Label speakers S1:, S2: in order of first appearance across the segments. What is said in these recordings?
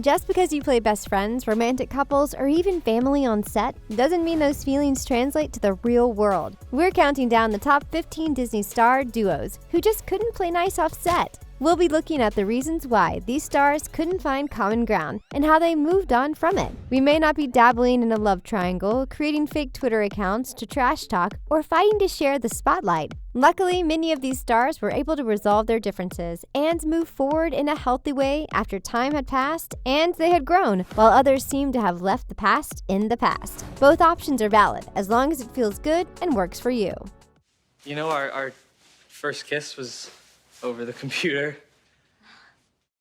S1: Just because you play best friends, romantic couples, or even family on set doesn't mean those feelings translate to the real world. We're counting down the top 15 Disney star duos who just couldn't play nice off set. We'll be looking at the reasons why these stars couldn't find common ground and how they moved on from it. We may not be dabbling in a love triangle, creating fake Twitter accounts to trash talk, or fighting to share the spotlight. Luckily, many of these stars were able to resolve their differences and move forward in a healthy way after time had passed and they had grown, while others seem to have left the past in the past. Both options are valid as long as it feels good and works for you.
S2: You know, our first kiss was over the computer.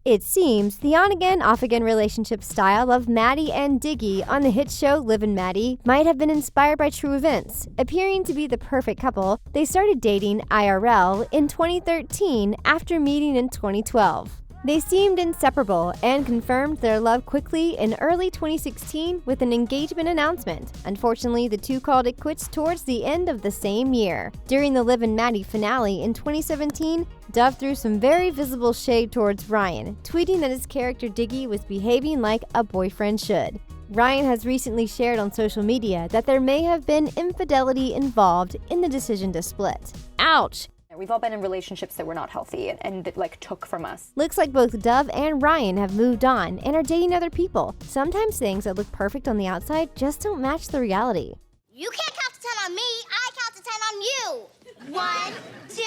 S1: It seems the Onagainoffagain relationship style of Maddie and Diggy on the hit show Liv and Maddie might have been inspired by true events. Appearing to be the perfect couple, they started dating IRL in 2013 after meeting in 2012. They seemed inseparable and confirmed their love quickly in early 2016 with an engagement announcement. Unfortunately, the two called it quits towards the end of the same year. During the Liv and Maddie finale in 2017, Duff threw some very visible shade towards Ryan, tweeting that his character Diggy was behaving like a boyfriend should. Ryan has recently shared on social media that there may have been infidelity involved in the decision to split. Ouch!
S3: We've all been in relationships that were not healthy and that like took from us.
S1: Looks like both Dove and Ryan have moved on and are dating other people. Sometimes things that look perfect on the outside just don't match the reality.
S4: You can't count to 10 on me, I count to 10 on you. 1, 2,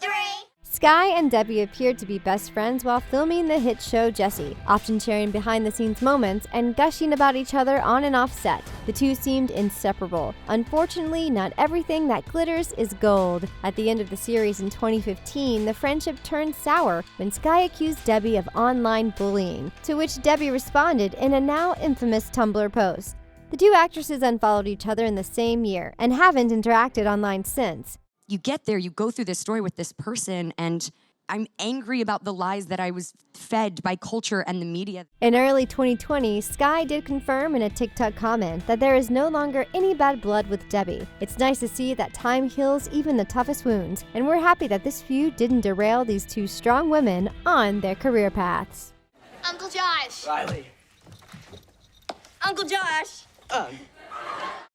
S4: 3.
S1: Sky and Debbie appeared to be best friends while filming the hit show Jessie, often sharing behind-the-scenes moments and gushing about each other on and off set. The two seemed inseparable. Unfortunately, not everything that glitters is gold. At the end of the series in 2015, the friendship turned sour when Sky accused Debbie of online bullying, to which Debbie responded in a now infamous Tumblr post. The two actresses unfollowed each other in the same year and haven't interacted online since.
S5: You get there, you go through this story with this person, and I'm angry about the lies that I was fed by culture and the media.
S1: In early 2020, Sky did confirm in a TikTok comment that there is no longer any bad blood with Debbie. It's nice to see that time heals even the toughest wounds, and we're happy that this feud didn't derail these two strong women on their career paths.
S4: Uncle Josh.
S2: Riley.
S4: Uncle Josh.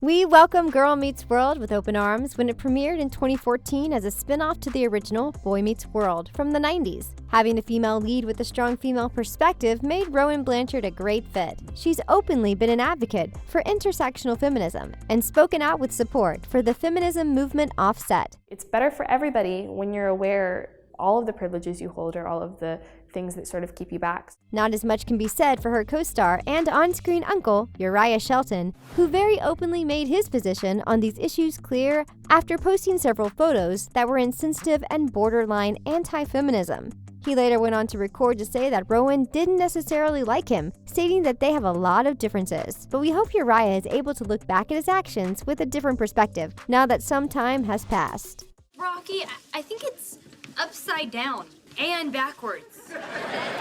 S1: We welcome Girl Meets World with open arms when it premiered in 2014 as a spin-off to the original Boy Meets World from the 90s. Having a female lead with a strong female perspective made Rowan Blanchard a great fit. She's openly been an advocate for intersectional feminism and spoken out with support for the feminism movement offset.
S6: It's better for everybody when you're aware all of the privileges you hold or all of the things that sort of keep you back.
S1: Not as much can be said for her co-star and on-screen uncle, Uriah Shelton, who very openly made his position on these issues clear after posting several photos that were insensitive and borderline anti-feminism. He later went on to record to say that Rowan didn't necessarily like him, stating that they have a lot of differences. But we hope Uriah is able to look back at his actions with a different perspective, now that some time has passed.
S7: Rocky, I think it's upside down and backwards.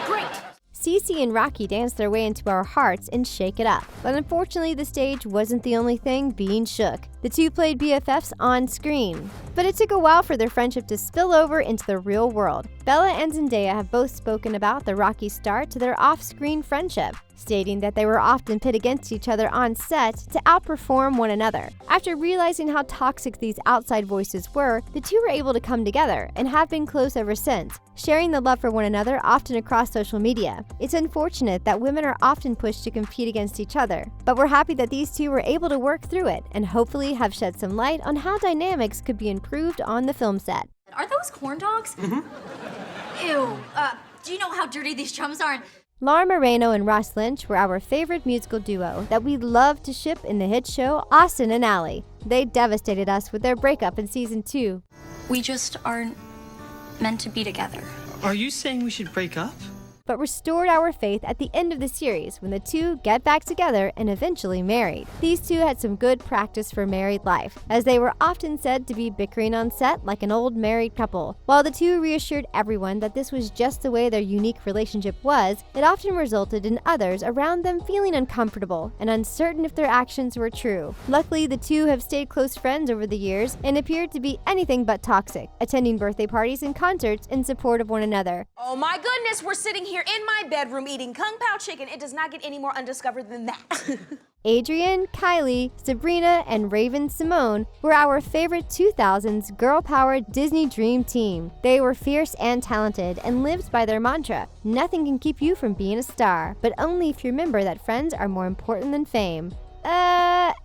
S7: Great.
S1: Cece and Rocky danced their way into our hearts and Shake It Up. But unfortunately, the stage wasn't the only thing being shook. The two played BFFs on screen. But it took a while for their friendship to spill over into the real world. Bella and Zendaya have both spoken about the rocky start to their off-screen friendship, stating that they were often pit against each other on set to outperform one another. After realizing how toxic these outside voices were, the two were able to come together and have been close ever since, sharing the love for one another often across social media. It's unfortunate that women are often pushed to compete against each other, but we're happy that these two were able to work through it and hopefully have shed some light on how dynamics could be improved on the film set.
S7: Are those corn dogs? Ew. Do you know how dirty these drums are?
S1: Laura Moreno and Ross Lynch were our favorite musical duo that we loved to ship in the hit show Austin and Ally. They devastated us with their breakup in season 2.
S8: We just aren't meant to be together.
S2: Are you saying we should break up?
S1: But restored our faith at the end of the series when the two get back together and eventually married. These two had some good practice for married life, as they were often said to be bickering on set like an old married couple. While the two reassured everyone that this was just the way their unique relationship was, it often resulted in others around them feeling uncomfortable and uncertain if their actions were true. Luckily, the two have stayed close friends over the years and appeared to be anything but toxic, attending birthday parties and concerts in support of one another.
S9: Oh my goodness, we're sitting here here in my bedroom eating Kung Pao chicken. It does not get any more undiscovered than that.
S1: Adrian, Kylie, Sabrina, and Raven Simone were our favorite 2000s girl-powered Disney Dream Team. They were fierce and talented and lived by their mantra, nothing can keep you from being a star, but only if you remember that friends are more important than fame.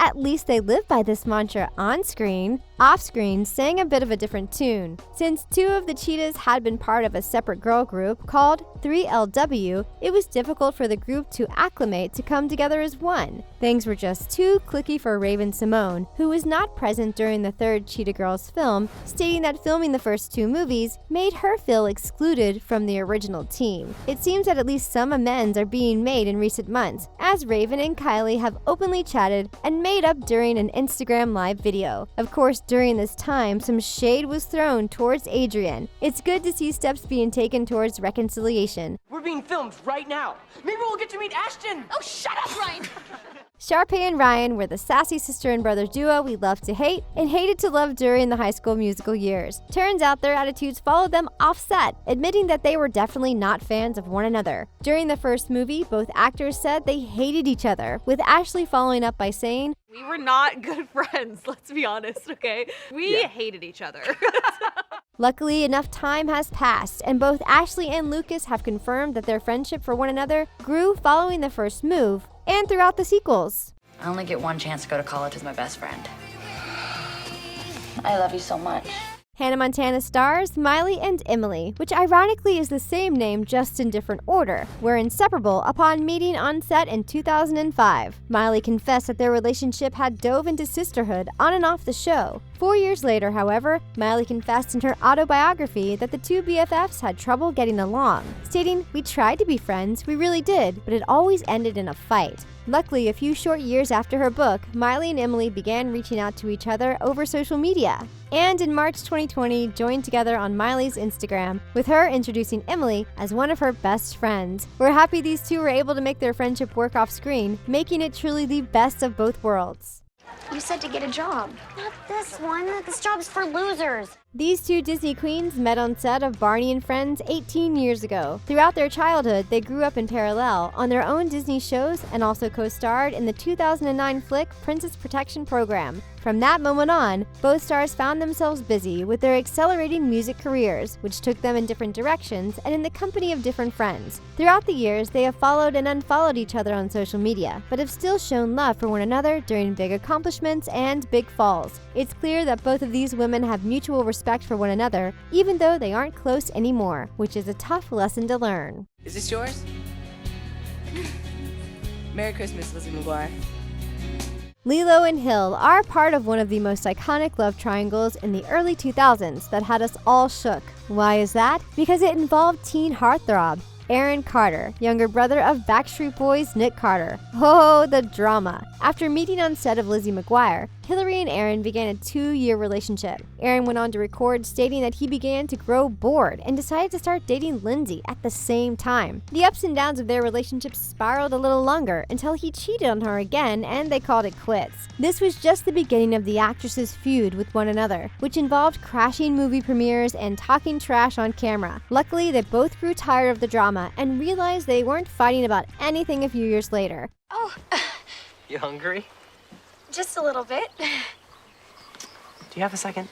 S1: At least they live by this mantra on screen. Off screen sang a bit of a different tune. Since two of the Cheetahs had been part of a separate girl group called 3LW, it was difficult for the group to acclimate to come together as one. Things were just too cliquey for Raven Simone, who was not present during the third Cheetah Girls film, stating that filming the first two movies made her feel excluded from the original team. It seems that at least some amends are being made in recent months, as Raven and Kylie have openly chatted and made up during an Instagram live video. Of course, during this time, some shade was thrown towards Adrian. It's good to see steps being taken towards reconciliation.
S10: We're being filmed right now. Maybe we'll get to meet Ashton.
S7: Oh, shut up, Ryan!
S1: Sharpay and Ryan were the sassy sister and brother duo we loved to hate and hated to love during the High School Musical years. Turns out their attitudes followed them off-set, admitting that they were definitely not fans of one another. During the first movie, both actors said they hated each other, with Ashley following up by saying,
S11: "We were not good friends, let's be honest, okay? We hated each other."
S1: Luckily, enough time has passed, and both Ashley and Lucas have confirmed that their friendship for one another grew following the first move and throughout the sequels.
S8: I only get one chance to go to college with my best friend. I love you so much.
S1: Hannah Montana stars Miley and Emily, which ironically is the same name just in different order, were inseparable upon meeting on set in 2005. Miley confessed that their relationship had dove into sisterhood on and off the show. 4 years later, however, Miley confessed in her autobiography that the two BFFs had trouble getting along, stating, "We tried to be friends, we really did, but it always ended in a fight." Luckily, a few short years after her book, Miley and Emily began reaching out to each other over social media. And in March 2020, joined together on Miley's Instagram, with her introducing Emily as one of her best friends. We're happy these two were able to make their friendship work off screen, making it truly the best of both worlds.
S4: You said to get a job. Not this one. This job's for losers.
S1: These two Disney queens met on set of Barney and Friends 18 years ago. Throughout their childhood, they grew up in parallel on their own Disney shows and also co-starred in the 2009 flick Princess Protection Program. From that moment on, both stars found themselves busy with their accelerating music careers, which took them in different directions and in the company of different friends. Throughout the years, they have followed and unfollowed each other on social media, but have still shown love for one another during big accomplishments and big falls. It's clear that both of these women have mutual respect for one another, even though they aren't close anymore, which is a tough lesson to learn.
S10: Is this yours? Merry Christmas, Lizzie McGuire.
S1: Lilo and Hill are part of one of the most iconic love triangles in the early 2000s that had us all shook. Why is that? Because it involved teen heartthrob Aaron Carter, younger brother of Backstreet Boys' Nick Carter. Oh, the drama. After meeting on set of Lizzie McGuire, Hilary and Aaron began a 2-year relationship. Aaron went on to record stating that he began to grow bored and decided to start dating Lindsay at the same time. The ups and downs of their relationship spiraled a little longer until he cheated on her again and they called it quits. This was just the beginning of the actresses' feud with one another, which involved crashing movie premieres and talking trash on camera. Luckily, they both grew tired of the drama and realized they weren't fighting about anything a few years later.
S7: Oh,
S10: You hungry?
S7: just a little bit.
S10: Do you have a second?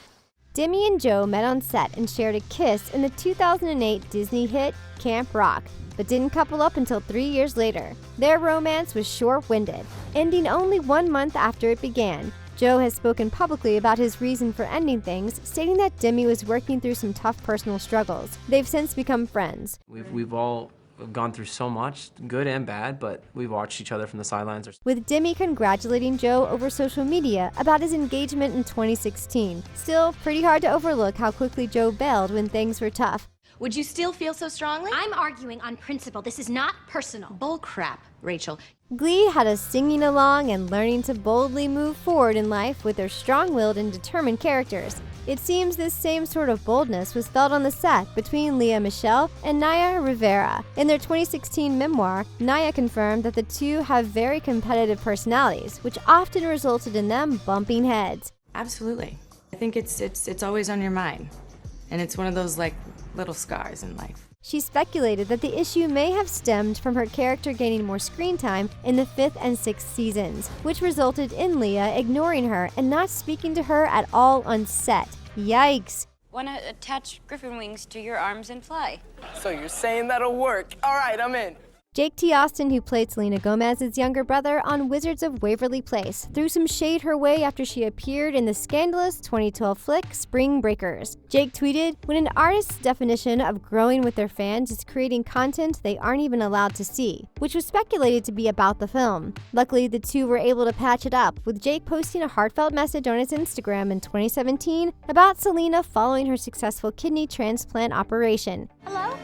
S1: Demi and Joe met on set and shared a kiss in the 2008 Disney hit Camp Rock, but didn't couple up until 3 years later. Their romance was short-winded, ending only 1 month after it began. Joe has spoken publicly about his reason for ending things, stating that Demi was working through some tough personal struggles. They've since become friends.
S2: We've all gone through so much, good and bad, but we've watched each other from the sidelines.
S1: With Demi congratulating Joe over social media about his engagement in 2016. Still, pretty hard to overlook how quickly Joe bailed when things were tough.
S9: Would you still feel so strongly?
S7: I'm arguing on principle. This is not personal.
S9: Bull crap, Rachel.
S1: Glee had us singing along and learning to boldly move forward in life with their strong-willed and determined characters. It seems this same sort of boldness was felt on the set between Lea Michele and Naya Rivera. In their 2016 memoir, Naya confirmed that the two have very competitive personalities, which often resulted in them bumping heads.
S5: Absolutely. I think it's always on your mind.
S12: And it's one of those like little scars in life.
S1: She speculated that the issue may have stemmed from her character gaining more screen time in the 5th and 6th seasons, which resulted in Leah ignoring her and not speaking to her at all on set. Yikes.
S8: Want to attach griffin wings to your arms and fly?
S10: So you're saying that'll work? All right, I'm in.
S1: Jake T. Austin, who played Selena Gomez's younger brother on Wizards of Waverly Place, threw some shade her way after she appeared in the scandalous 2012 flick Spring Breakers. Jake tweeted, "When an artist's definition of growing with their fans is creating content they aren't even allowed to see," which was speculated to be about the film. Luckily, the two were able to patch it up, with Jake posting a heartfelt message on his Instagram in 2017 about Selena following her successful kidney transplant operation.
S7: Hello?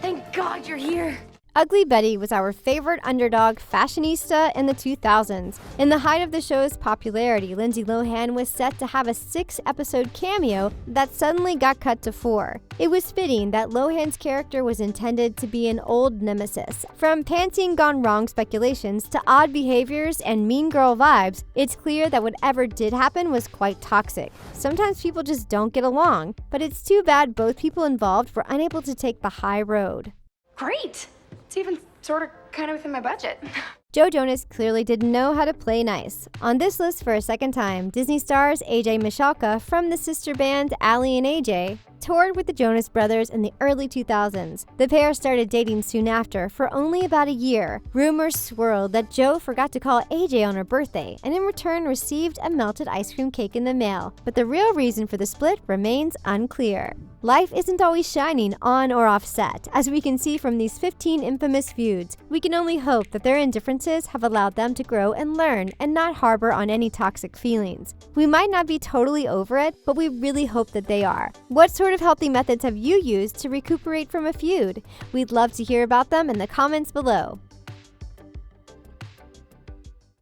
S7: Thank God you're here.
S1: Ugly Betty was our favorite underdog fashionista in the 2000s. In the height of the show's popularity, Lindsay Lohan was set to have a 6-episode cameo that suddenly got cut to 4. It was fitting that Lohan's character was intended to be an old nemesis. From pantsing gone wrong speculations to odd behaviors and mean girl vibes, it's clear that whatever did happen was quite toxic. Sometimes people just don't get along, but it's too bad both people involved were unable to take the high road.
S7: Great. It's even sort of kind of within my budget.
S1: Joe Jonas clearly didn't know how to play nice. On this list for a second time, Disney stars AJ Michalka from the sister band Ally and AJ toured with the Jonas Brothers in the early 2000s. The pair started dating soon after for only about a year. Rumors swirled that Joe forgot to call AJ on her birthday and in return received a melted ice cream cake in the mail. But the real reason for the split remains unclear. Life isn't always shining on or off set, as we can see from these 15 infamous feuds. We can only hope that their indifferences have allowed them to grow and learn and not harbor on any toxic feelings. We might not be totally over it, but we really hope that they are. What sort of healthy methods have you used to recuperate from a feud? We'd love to hear about them in the comments below.